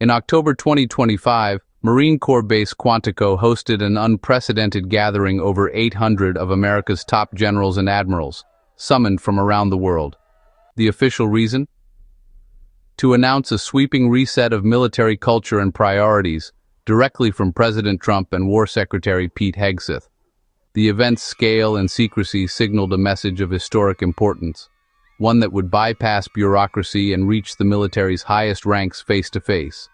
In October 2025, Marine Corps base Quantico hosted an unprecedented gathering over 800 of America's top generals and admirals, summoned from around the world. The official reason? To announce a sweeping reset of military culture and priorities, directly from President Trump and War Secretary Pete Hegseth. The event's scale and secrecy signaled a message of historic importance, one that would bypass bureaucracy and reach the military's highest ranks face to face.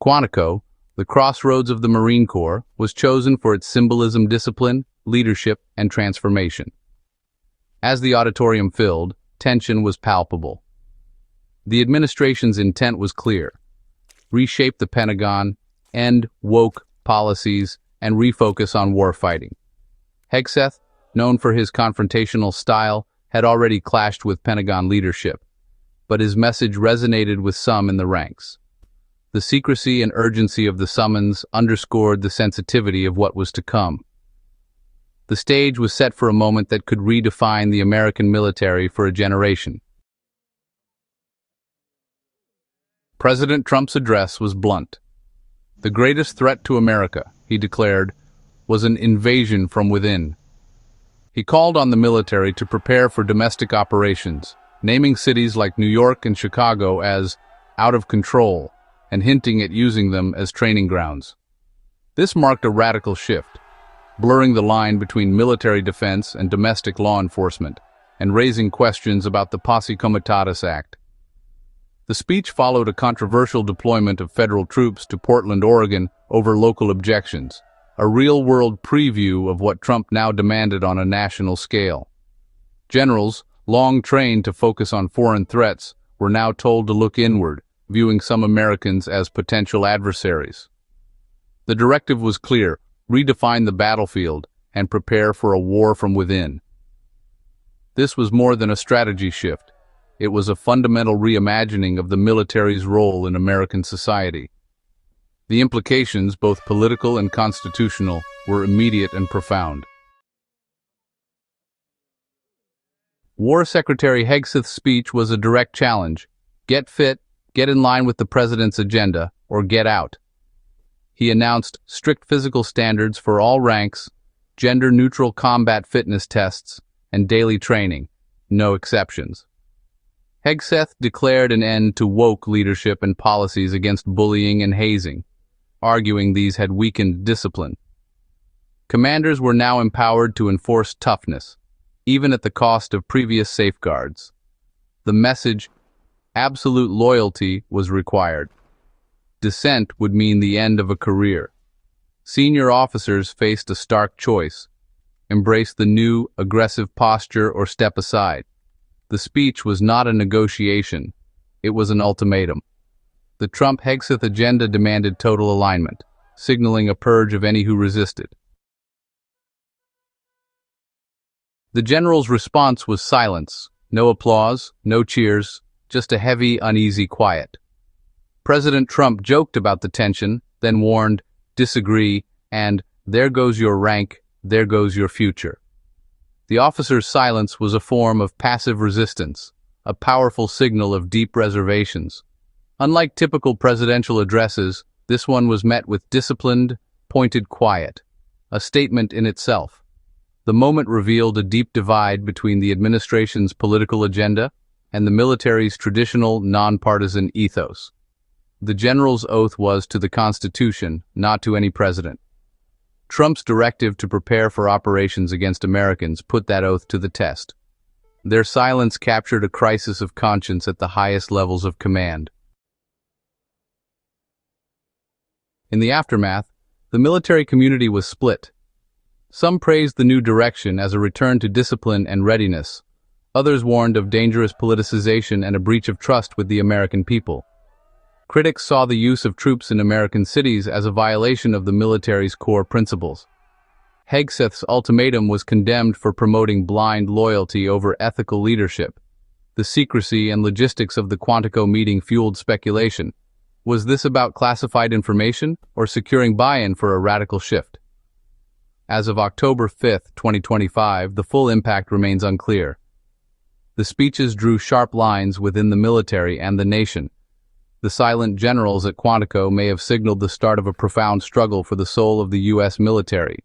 Quantico, the crossroads of the Marine Corps, was chosen for its symbolism, discipline, leadership, and transformation. As the auditorium filled, tension was palpable. The administration's intent was clear: reshape the Pentagon, end woke policies, and refocus on warfighting. Hegseth, known for his confrontational style, had already clashed with Pentagon leadership, but his message resonated with some in the ranks. The secrecy and urgency of the summons underscored the sensitivity of what was to come. The stage was set for a moment that could redefine the American military for a generation. President Trump's address was blunt. The greatest threat to America, he declared, was an invasion from within. He called on the military to prepare for domestic operations, naming cities like New York and Chicago as out of control and hinting at using them as training grounds. This marked a radical shift, blurring the line between military defense and domestic law enforcement, and raising questions about the Posse Comitatus Act. The speech followed a controversial deployment of federal troops to Portland, Oregon, over local objections, a real-world preview of what Trump now demanded on a national scale. Generals, long trained to focus on foreign threats, were now told to look inward, viewing some Americans as potential adversaries. The directive was clear: redefine the battlefield and prepare for a war from within. This was more than a strategy shift. It was a fundamental reimagining of the military's role in American society. The implications, both political and constitutional, were immediate and profound. War Secretary Hegseth's speech was a direct challenge: get fit, get in line with the president's agenda, or get out. He announced strict physical standards for all ranks, gender-neutral combat fitness tests, and daily training, no exceptions. Hegseth declared an end to woke leadership and policies against bullying and hazing, arguing these had weakened discipline. Commanders were now empowered to enforce toughness, even at the cost of previous safeguards. The message, absolute loyalty, was required. Dissent would mean the end of a career. Senior officers faced a stark choice: embrace the new, aggressive posture or step aside. The speech was not a negotiation, it was an ultimatum. The Trump-Hegseth agenda demanded total alignment, signaling a purge of any who resisted. The general's response was silence: no applause, no cheers, just a heavy, uneasy quiet. President Trump joked about the tension, then warned, disagree, and there goes your rank, there goes your future. The officer's silence was a form of passive resistance, a powerful signal of deep reservations. Unlike typical presidential addresses, this one was met with disciplined, pointed quiet, a statement in itself. The moment revealed a deep divide between the administration's political agenda and the military's traditional, nonpartisan ethos. The general's oath was to the Constitution, not to any president. Trump's directive to prepare for operations against Americans put that oath to the test. Their silence captured a crisis of conscience at the highest levels of command. In the aftermath, the military community was split. Some praised the new direction as a return to discipline and readiness. Others warned of dangerous politicization and a breach of trust with the American people. Critics saw the use of troops in American cities as a violation of the military's core principles. Hegseth's ultimatum was condemned for promoting blind loyalty over ethical leadership. The secrecy and logistics of the Quantico meeting fueled speculation. Was this about classified information or securing buy-in for a radical shift? As of October 5, 2025, the full impact remains unclear. The speeches drew sharp lines within the military and the nation. The silent generals at Quantico may have signaled the start of a profound struggle for the soul of the U.S. military.